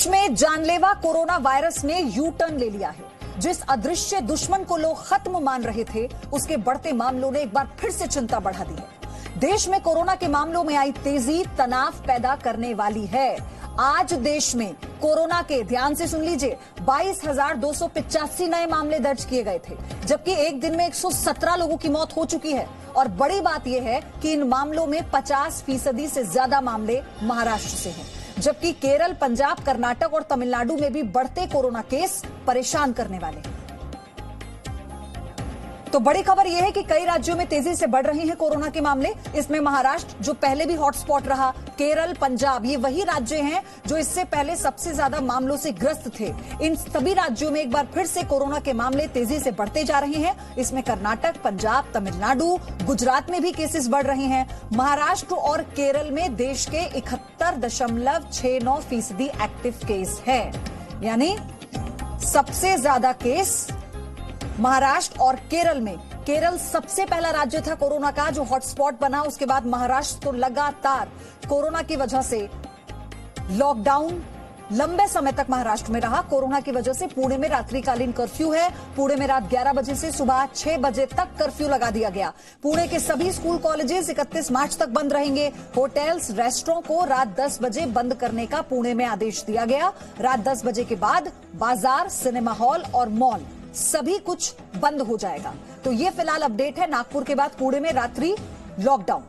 देश में जानलेवा कोरोना वायरस ने यू टर्न ले लिया है। जिस अदृश्य दुश्मन को लोग खत्म मान रहे थे, उसके बढ़ते मामलों ने एक बार फिर से चिंता बढ़ा दी है। देश में कोरोना के मामलों में आई तेजी तनाव पैदा करने वाली है। आज देश में कोरोना के, ध्यान से सुन लीजिए, 22,285 नए मामले दर्ज किए गए थे, जबकि एक दिन में 117 लोगों की मौत हो चुकी है। और बड़ी बात यह है कि इन मामलों में 50% से ज्यादा मामले महाराष्ट्र से हैं, जबकि केरल, पंजाब, कर्नाटक और तमिलनाडु में भी बढ़ते कोरोना केस परेशान करने वाले हैं। तो बड़ी खबर यह है कि कई राज्यों में तेजी से बढ़ रहे हैं कोरोना के मामले। इसमें महाराष्ट्र, जो पहले भी हॉटस्पॉट रहा, केरल, पंजाब, ये वही राज्य हैं जो इससे पहले सबसे ज्यादा मामलों से ग्रस्त थे। इन सभी राज्यों में एक बार फिर से कोरोना के मामले तेजी से बढ़ते जा रहे हैं। इसमें कर्नाटक, पंजाब, तमिलनाडु, गुजरात में भी केसेस बढ़ रहे हैं। महाराष्ट्र और केरल में देश के 71.69% एक्टिव केस है, यानी सबसे ज्यादा केस महाराष्ट्र और केरल में। केरल सबसे पहला राज्य था कोरोना का जो हॉटस्पॉट बना। उसके बाद महाराष्ट्र तो लगातार कोरोना की वजह से लॉकडाउन लंबे समय तक महाराष्ट्र में रहा। कोरोना की वजह से पुणे में रात्रिकालीन कर्फ्यू है। पुणे में रात 11 बजे से सुबह 6 बजे तक कर्फ्यू लगा दिया गया। पुणे के सभी स्कूल, कॉलेजेस 31 मार्च तक बंद रहेंगे। होटल्स, रेस्टोरेंट को रात 10 बजे बंद करने का पुणे में आदेश दिया गया। रात 10 बजे के बाद बाजार, सिनेमा हॉल और मॉल सभी कुछ बंद हो जाएगा। तो ये फिलहाल अपडेट है नागपुर के बाद पुणे में रात्रि लॉकडाउन।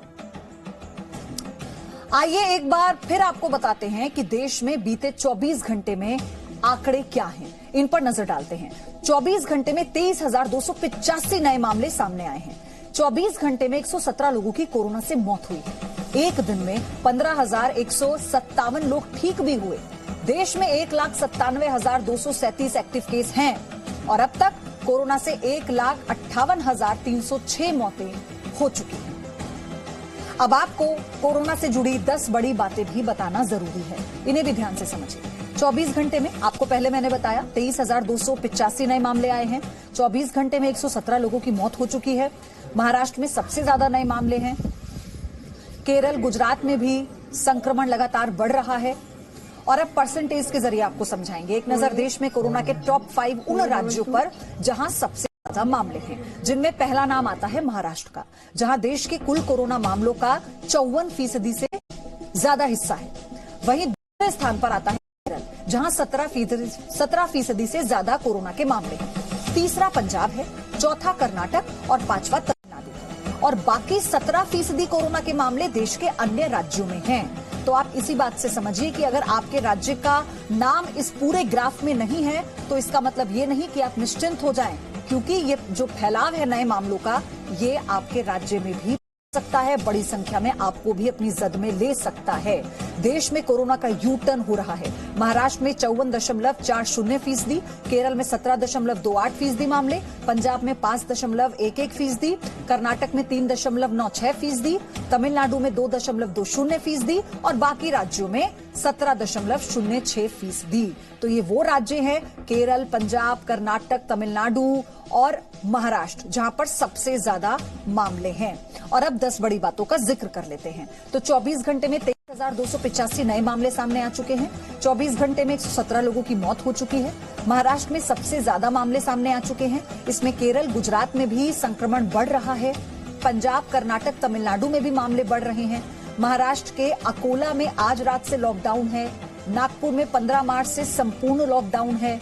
आइए एक बार फिर आपको बताते हैं कि देश में बीते 24 घंटे में आंकड़े क्या हैं, इन पर नजर डालते हैं। 24 घंटे में 23,285 नए मामले सामने आए हैं। 24 घंटे में 117 लोगों की कोरोना से मौत हुई है। एक दिन में 15,157 लोग ठीक भी हुए। देश में 1,97,237 एक्टिव केस हैं और अब तक कोरोना से 1,58,306 मौतें हो चुकी हैं। अब आपको कोरोना से जुड़ी 10 बड़ी बातें भी बताना जरूरी है, इन्हें भी ध्यान से समझिए। 24 घंटे में आपको पहले मैंने बताया 23,285 नए मामले आए हैं। 24 घंटे में 117 लोगों की मौत हो चुकी है। महाराष्ट्र में सबसे ज्यादा नए मामले हैं। केरल, गुजरात में भी संक्रमण लगातार बढ़ रहा है। और अब परसेंटेज के जरिए आपको समझाएंगे। एक नजर देश में कोरोना के टॉप 5 उन राज्यों पर जहां सबसे ज्यादा मामले हैं, जिनमें पहला नाम आता है महाराष्ट्र का, जहां देश के कुल कोरोना मामलों का 54% से ज्यादा हिस्सा है। वहीं दूसरे स्थान पर आता है केरल, जहां 17% से ज्यादा कोरोना के मामले हैं। तीसरा पंजाब है, चौथा कर्नाटक और पांचवा तमिलनाडु है। और बाकी 17% कोरोना के मामले देश के अन्य राज्यों में हैं। तो आप इसी बात से समझिए कि अगर आपके राज्य का नाम इस पूरे ग्राफ में नहीं है तो इसका मतलब ये नहीं कि आप निश्चिंत हो जाएं, क्योंकि ये जो फैलाव है नए मामलों का, ये आपके राज्य में भी सकता है, बड़ी संख्या में आपको भी अपनी जद में ले सकता है। देश में कोरोना का यू टर्न हो रहा है। महाराष्ट्र में 54.40%, केरल में 17.28% मामले, पंजाब में 5.11%, कर्नाटक में 3.96%, तमिलनाडु में 2.20% और बाकी राज्यों में 17.06%। तो ये वो राज्य हैं, केरल, पंजाब, कर्नाटक, तमिलनाडु और महाराष्ट्र, जहां पर सबसे ज्यादा मामले हैं। और अब 10 बड़ी बातों का जिक्र कर लेते हैं। तो 24 घंटे में 23,285 नए मामले सामने आ चुके हैं। 24 घंटे में 117 लोगों की मौत हो चुकी है। महाराष्ट्र में सबसे ज्यादा मामले सामने आ चुके हैं। इसमें केरल, गुजरात में भी संक्रमण बढ़ रहा है। पंजाब, कर्नाटक, तमिलनाडु में भी मामले बढ़ रहे हैं। महाराष्ट्र के अकोला में आज रात से लॉकडाउन है। नागपुर में 15 मार्च से संपूर्ण लॉकडाउन है।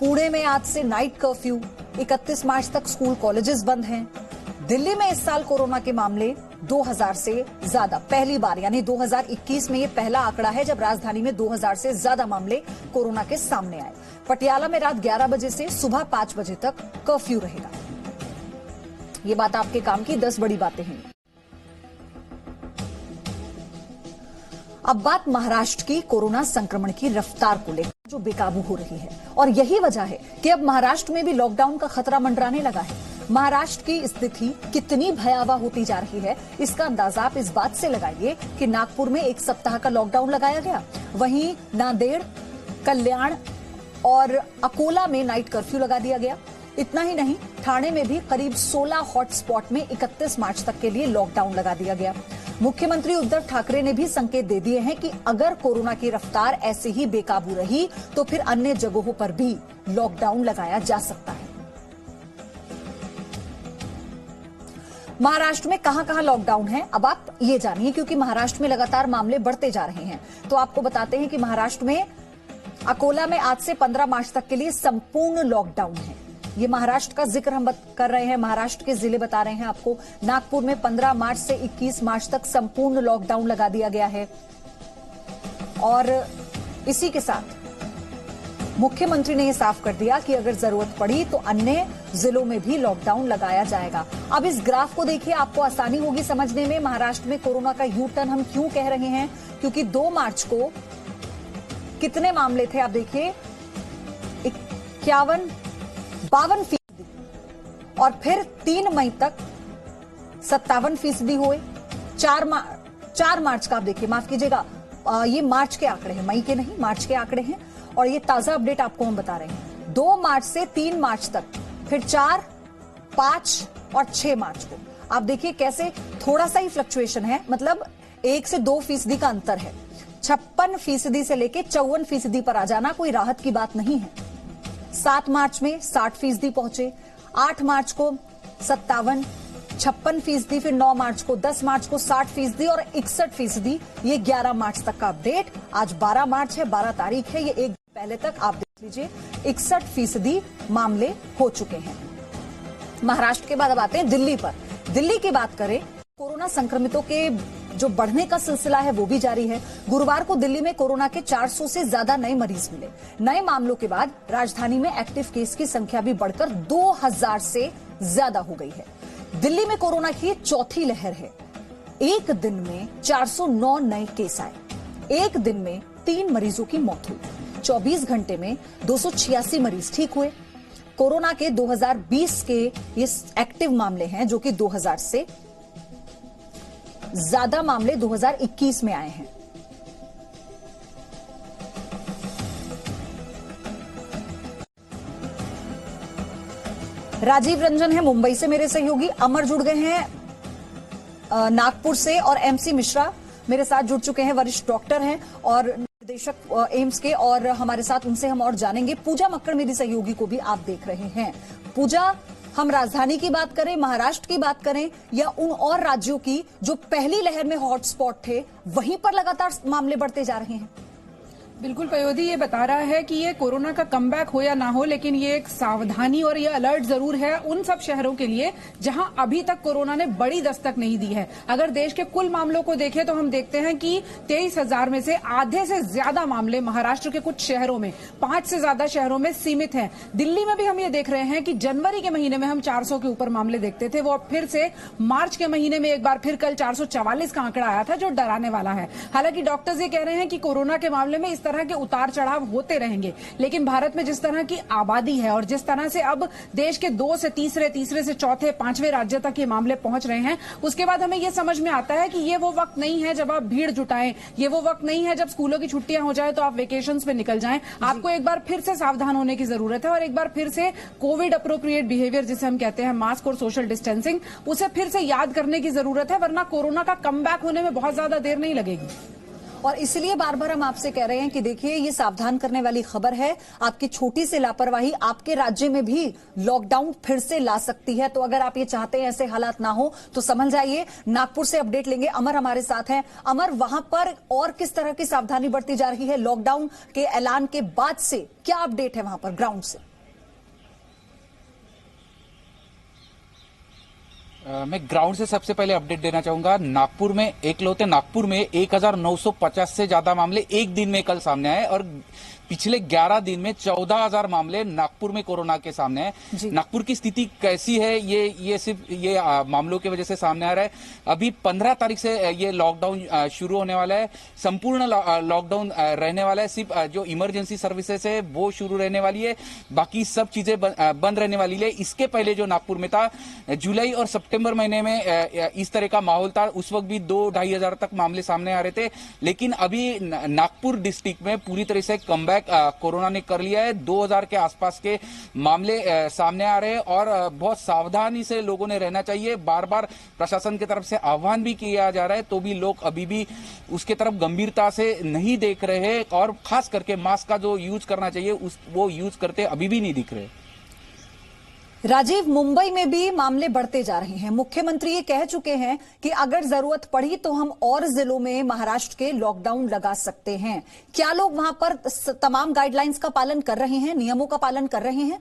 पुणे में आज से नाइट कर्फ्यू। 31 मार्च तक स्कूल, कॉलेजेस बंद हैं। दिल्ली में इस साल कोरोना के मामले 2000 से ज्यादा, पहली बार, यानी 2021 में ये पहला आंकड़ा है जब राजधानी में 2000 से ज्यादा मामले कोरोना के सामने आए। पटियाला में रात 11 बजे से सुबह 5 बजे तक कर्फ्यू रहेगा। ये बात आपके काम की 10 बड़ी बातें हैं। अब बात महाराष्ट्र की कोरोना संक्रमण की रफ्तार को लेकर, जो बेकाबू हो रही है। और यही वजह है कि अब महाराष्ट्र में भी लॉकडाउन का खतरा मंडराने लगा है। महाराष्ट्र की स्थिति कितनी भयावह होती जा रही है, इसका अंदाजा आप इस बात से लगाइए कि नागपुर में 1 सप्ताह का लॉकडाउन लगाया गया। वहीं नांदेड़, कल्याण और अकोला में नाइट कर्फ्यू लगा दिया गया। इतना ही नहीं, ठाणे में भी करीब 16 हॉटस्पॉट में 31 मार्च तक के लिए लॉकडाउन लगा दिया गया। मुख्यमंत्री उद्धव ठाकरे ने भी संकेत दे दिए हैं कि अगर कोरोना की रफ्तार ऐसे ही बेकाबू रही तो फिर अन्य जगहों पर भी लॉकडाउन लगाया जा सकता है। महाराष्ट्र में कहां-कहां लॉकडाउन है, अब आप ये जानिए, क्योंकि महाराष्ट्र में लगातार मामले बढ़ते जा रहे हैं। तो आपको बताते हैं कि महाराष्ट्र में अकोला में आज से 15 मार्च तक के लिए संपूर्ण लॉकडाउन है। ये महाराष्ट्र का जिक्र हम कर रहे हैं, महाराष्ट्र के जिले बता रहे हैं आपको। नागपुर में 15 मार्च से 21 मार्च तक संपूर्ण लॉकडाउन लगा दिया गया है और इसी के साथ मुख्यमंत्री ने यह साफ कर दिया कि अगर जरूरत पड़ी तो अन्य जिलों में भी लॉकडाउन लगाया जाएगा। अब इस ग्राफ को देखिए, आपको आसानी होगी समझने में महाराष्ट्र में कोरोना का यू टर्न हम क्यों कह रहे हैं, क्योंकि 2 मार्च को कितने मामले थे आप देखिए, 52% और फिर 3 मई तक 57% हुए। 4 मार्च का आप देखिए, माफ कीजिएगा, ये मार्च के आंकड़े हैं, मई के नहीं, मार्च के आंकड़े हैं और ये ताजा अपडेट आपको हम बता रहे हैं। 2 मार्च से 3 मार्च तक, फिर 4, 5 और 6 मार्च को आप देखिए कैसे थोड़ा सा ही फ्लक्चुएशन है, मतलब 1 से 2% का अंतर है। 56% से लेके 54% पर आ जाना कोई राहत की बात नहीं है। 7 मार्च में 60% पहुंचे, 8 मार्च को 57, 56%, फिर 9 मार्च को, 10 मार्च को 60% और 61%। ये 11 मार्च तक का अपडेट। आज 12 मार्च है, 12 तारीख है, ये एक पहले तक आप देख लीजिए 61% मामले हो चुके हैं। महाराष्ट्र के बाद अब आते हैं दिल्ली पर। दिल्ली की बात करें, कोरोना संक्रमितों के जो बढ़ने का सिलसिला है वो भी जारी है। गुरुवार को दिल्ली में कोरोना के 400 से ज्यादा नए मरीज मिले। नए मामलों के बाद राजधानी में एक्टिव केस की संख्या भी बढ़कर 2000 से ज्यादा हो गई है। दिल्ली में कोरोना की चौथी लहर है। एक दिन में 409 नए केस आए, एक दिन में 3 मरीजों की मौत हुई, 24 घंटे में 286 मरीज ठीक हुए। कोरोना के 2020 के ये एक्टिव मामले हैं, जो कि 2000 से ज्यादा मामले 2021 में आए हैं। राजीव रंजन है मुंबई से मेरे सहयोगी, अमर जुड़ गए हैं नागपुर से और एमसी मिश्रा मेरे साथ जुड़ चुके हैं, वरिष्ठ डॉक्टर हैं और निदेशक एम्स के, और हमारे साथ उनसे हम और जानेंगे। पूजा मक्कड़ मेरी सहयोगी को भी आप देख रहे हैं। पूजा, हम राजधानी की बात करें, महाराष्ट्र की बात करें या उन और राज्यों की जो पहली लहर में हॉटस्पॉट थे, वहीं पर लगातार मामले बढ़ते जा रहे हैं? बिल्कुल पयोधी, ये बता रहा है कि ये कोरोना का कमबैक हो या ना हो, लेकिन ये एक सावधानी और ये अलर्ट जरूर है उन सब शहरों के लिए जहां अभी तक कोरोना ने बड़ी दस्तक नहीं दी है। अगर देश के कुल मामलों को देखें तो हम देखते हैं कि 23,000 में से आधे से ज्यादा मामले महाराष्ट्र के कुछ शहरों में, 5 से ज्यादा शहरों में सीमित हैं। दिल्ली में भी हम ये देख रहे हैं कि जनवरी के महीने में हम 400 के ऊपर मामले देखते थे, वो अब फिर से मार्च के महीने में एक बार फिर कल 444 का आंकड़ा आया था, जो डराने वाला है। हालांकि डॉक्टर्स ये कह रहे हैं कि कोरोना के मामले में इस तरह के उतार चढ़ाव होते रहेंगे, लेकिन भारत में जिस तरह की आबादी है और जिस तरह से अब देश के 2 से तीसरे, तीसरे से चौथे, 5वें राज्य तक ये मामले पहुंच रहे हैं, उसके बाद हमें यह समझ में आता है कि ये वो वक्त नहीं है जब आप भीड़ जुटाएं, ये वो वक्त नहीं है जब स्कूलों की छुट्टियां हो जाए तो आप वेकेशंस पे निकल जाएं। आपको एक बार फिर से सावधान होने की जरूरत है और एक बार फिर से कोविड अप्रोप्रिएट बिहेवियर, जिसे हम कहते हैं मास्क और सोशल डिस्टेंसिंग, उसे फिर से याद करने की जरूरत है, वरना कोरोना का कमबैक होने में बहुत ज्यादा देर नहीं लगेगी। और इसलिए बार बार हम आपसे कह रहे हैं कि देखिए, ये सावधान करने वाली खबर है। आपकी छोटी सी लापरवाही आपके राज्य में भी लॉकडाउन फिर से ला सकती है। तो अगर आप ये चाहते हैं ऐसे हालात ना हो तो समझ जाइए। नागपुर से अपडेट लेंगे, अमर हमारे साथ हैं। अमर, वहां पर और किस तरह की सावधानी बरती जा रही है? लॉकडाउन के ऐलान के बाद से क्या अपडेट है वहां पर ग्राउंड से? मैं ग्राउंड से सबसे पहले अपडेट देना चाहूंगा। नागपुर में, एकलौते नागपुर में 1950 से ज्यादा मामले एक दिन में कल सामने आए और पिछले 11 दिन में 14,000 मामले नागपुर में कोरोना के सामने हैं। नागपुर की स्थिति कैसी है, ये सिर्फ ये मामलों की वजह से सामने आ रहा है। अभी 15 तारीख से ये लॉकडाउन शुरू होने वाला है। संपूर्ण लॉकडाउन रहने वाला है। सिर्फ जो इमरजेंसी सर्विसेज है वो शुरू रहने वाली है, बाकी सब चीजें बंद रहने वाली है। इसके पहले जो नागपुर में था, जुलाई और सितंबर महीने में इस तरह का माहौल था। उस वक्त भी 2-2,500 तक मामले सामने आ रहे थे, लेकिन अभी नागपुर डिस्ट्रिक्ट में पूरी तरह से कमबैक कमबैक कोरोना ने कर लिया है। 2000 के आसपास के मामले सामने आ रहे हैं और बहुत सावधानी से लोगों ने रहना चाहिए। बार बार प्रशासन की तरफ से आह्वान भी किया जा रहा है, तो भी लोग अभी भी उसके तरफ गंभीरता से नहीं देख रहे हैं और खास करके मास्क का जो यूज करना चाहिए वो यूज करते अभी भी नहीं दिख रहे। राजीव, मुंबई में भी मामले बढ़ते जा रहे हैं। मुख्यमंत्री ये कह चुके हैं कि अगर जरूरत पड़ी तो हम और जिलों में महाराष्ट्र के लॉकडाउन लगा सकते हैं। क्या लोग वहां पर तमाम गाइडलाइंस का पालन कर रहे हैं, नियमों का पालन कर रहे हैं?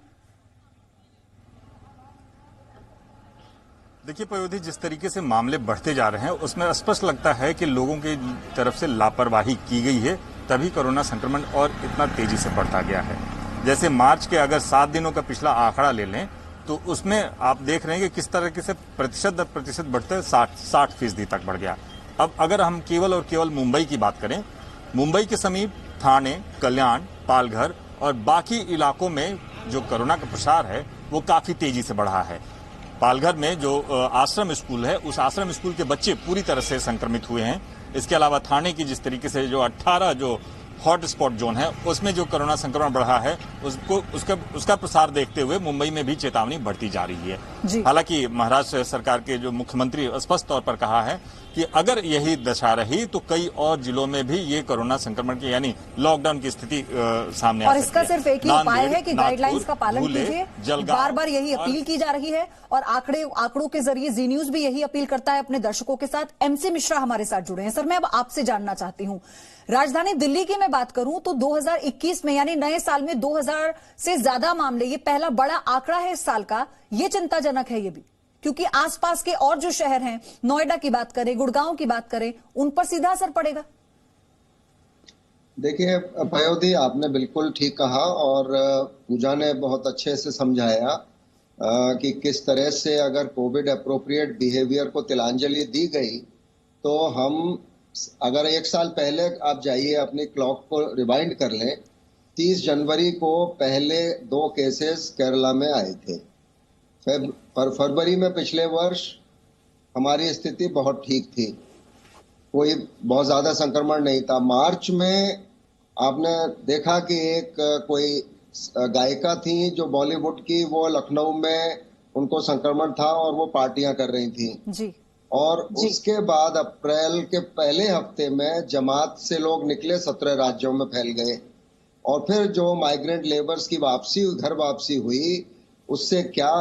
देखिए पयोधी, जिस तरीके से मामले बढ़ते जा रहे हैं उसमें स्पष्ट लगता है कि लोगों की तरफ से लापरवाही की गई है, तभी कोरोना संक्रमण और इतना तेजी से बढ़ता गया है। जैसे मार्च के अगर 7 दिनों का पिछला आंकड़ा ले लें तो उसमें आप देख रहे हैं कि किस तरीके से प्रतिशत दर प्रतिशत बढ़ते 60% तक बढ़ गया। अब अगर हम केवल और केवल मुंबई की बात करें, मुंबई के समीप थाने, कल्याण, पालघर और बाकी इलाकों में जो कोरोना का प्रसार है वो काफी तेजी से बढ़ा है। पालघर में जो आश्रम स्कूल है, उस आश्रम स्कूल के बच्चे पूरी तरह से संक्रमित हुए हैं। इसके अलावा थाने की जिस तरीके से जो 18 जो हॉट स्पॉट जोन है उसमें जो कोरोना संक्रमण बढ़ा है उसका प्रसार देखते हुए मुंबई में भी चेतावनी बढ़ती जा रही है। हालांकि महाराष्ट्र सरकार के जो मुख्यमंत्री स्पष्ट तौर पर कहा है कि अगर यही दशा रही तो कई और जिलों में भी ये कोरोना संक्रमण की यानी लॉकडाउन की स्थिति सामने आ सकती है। और इसका सिर्फ एक ही उपाय है कि गाइडलाइंस का पालन कीजिए। बार बार यही अपील की जा रही है और आंकड़ों के जरिए जी न्यूज भी यही अपील करता है अपने दर्शकों के साथ। एमसी मिश्रा हमारे साथ जुड़े हैं। सर, मैं अब आपसे जानना चाहती हूँ, राजधानी दिल्ली की मैं बात करूं तो 2021 में यानी नए साल में 2000 से ज्यादा मामले, ये पहला बड़ा आंकड़ा है इस साल का। ये चिंताजनक है ये भी, क्योंकि आसपास के और जो शहर हैं, नोएडा की बात करें, गुड़गांव की बात करें, उन पर सीधा असर पड़ेगा। देखिए पयोधी, आपने बिल्कुल ठीक कहा और पूजा ने बहुत अच्छे से समझाया कि किस तरह से अगर कोविड अप्रोप्रिएट बिहेवियर को तिलांजलि दी गई तो हम, अगर 1 साल पहले आप जाइए अपनी क्लॉक को रिवाइंड कर लें, 30 जनवरी को पहले 2 केसेस केरला में आए थे। फरवरी में पिछले वर्ष हमारी स्थिति बहुत ठीक थी, कोई बहुत ज्यादा संक्रमण नहीं था। मार्च में आपने देखा कि एक कोई गायिका थी जो बॉलीवुड की, वो लखनऊ में उनको संक्रमण था और वो पार्टियां कर रही थी जी। और उसके बाद अप्रैल के पहले हफ्ते में जमात से लोग निकले, 17 राज्यों में फैल गए। और फिर जो माइग्रेंट लेबर्स की वापसी, घर वापसी हुई, उससे क्या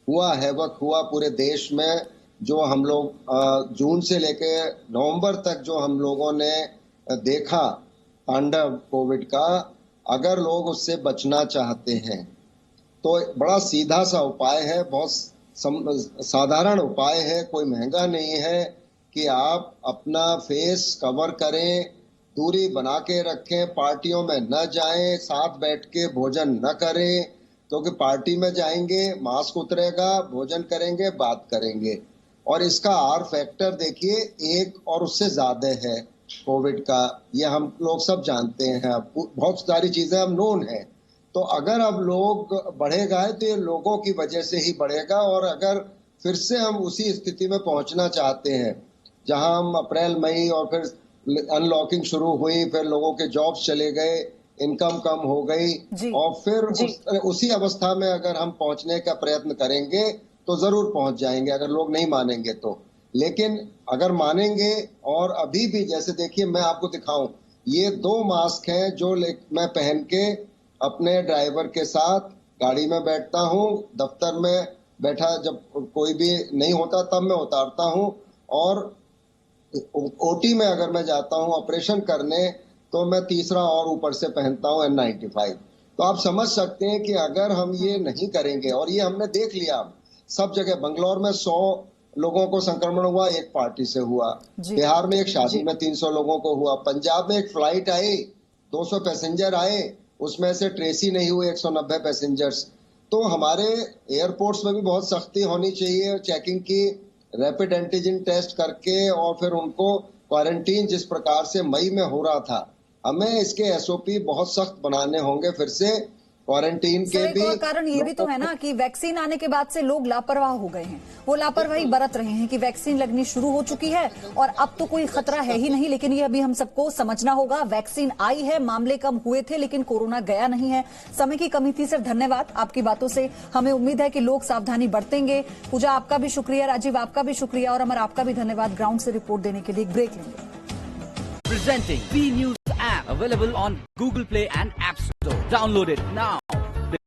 हुआ, हैवक हुआ पूरे देश में। जो हम लोग जून से लेके नवंबर तक जो हम लोगों ने देखा तांडव कोविड का, अगर लोग उससे बचना चाहते हैं तो बड़ा सीधा सा उपाय है, बहुत साधारण उपाय है, कोई महंगा नहीं है कि आप अपना फेस कवर करें, दूरी बना के रखें, पार्टियों में न जाएं, साथ बैठ के भोजन न करें, क्योंकि पार्टी में जाएंगे, मास्क उतरेगा, भोजन करेंगे, बात करेंगे। और इसका आर फैक्टर देखिए 1 और उससे ज्यादा है कोविड का, ये हम लोग सब जानते हैं, बहुत सारी चीजें हम नोन है। तो अगर अब लोग बढ़ेगा है तो ये लोगों की वजह से ही बढ़ेगा। और अगर फिर से हम उसी स्थिति में पहुंचना चाहते हैं जहां हम अप्रैल मई और फिर अनलॉकिंग शुरू हुई, फिर लोगों के जॉब्स चले गए, इनकम कम हो गई, और फिर उसी अवस्था में अगर हम पहुंचने का प्रयत्न करेंगे तो जरूर पहुंच जाएंगे, अगर लोग नहीं मानेंगे तो। लेकिन अगर मानेंगे, और अभी भी जैसे देखिए मैं आपको दिखाऊं, ये 2 मास्क हैं जो मैं पहन के अपने ड्राइवर के साथ गाड़ी में बैठता हूँ, दफ्तर में बैठा जब कोई भी नहीं होता तब मैं उतारता हूँ, और ओटी में अगर मैं जाता हूँ ऑपरेशन करने तो मैं तीसरा और ऊपर से पहनता हूँ N95। तो आप समझ सकते हैं कि अगर हम ये नहीं करेंगे, और ये हमने देख लिया सब जगह, बंगलौर में 100 लोगों को संक्रमण हुआ, एक पार्टी से हुआ, बिहार में एक शादी में 300 लोगों को हुआ, पंजाब में एक फ्लाइट आई, 200 पैसेंजर आए, उसमें से ट्रेस ही नहीं हुए 190 पैसेंजर्स। तो हमारे एयरपोर्ट्स में भी बहुत सख्ती होनी चाहिए चेकिंग की, रैपिड एंटीजन टेस्ट करके, और फिर उनको क्वारंटीन जिस प्रकार से मई में हो रहा था, हमें इसके SOP बहुत सख्त बनाने होंगे फिर से। क्वारंटीन के एक भी और कारण ये भी तो है ना कि वैक्सीन आने के बाद से लोग लापरवाह हो गए हैं। वो लापरवाही बरत रहे हैं कि वैक्सीन लगनी शुरू हो चुकी है और अब तो कोई खतरा है ही नहीं, लेकिन ये अभी हम सबको समझना होगा। वैक्सीन आई है, मामले कम हुए थे, लेकिन कोरोना गया नहीं है। समय की कमी थी। सिर्फ धन्यवाद, आपकी बातों से हमें उम्मीद है कि लोग सावधानी बरतेंगे। पूजा आपका भी शुक्रिया, राजीव आपका भी शुक्रिया और अमर आपका भी धन्यवाद ग्राउंड से रिपोर्ट देने के लिए। एक ब्रेक लेंगे। Presenting B News app available on Google Play and App Store. Download it now.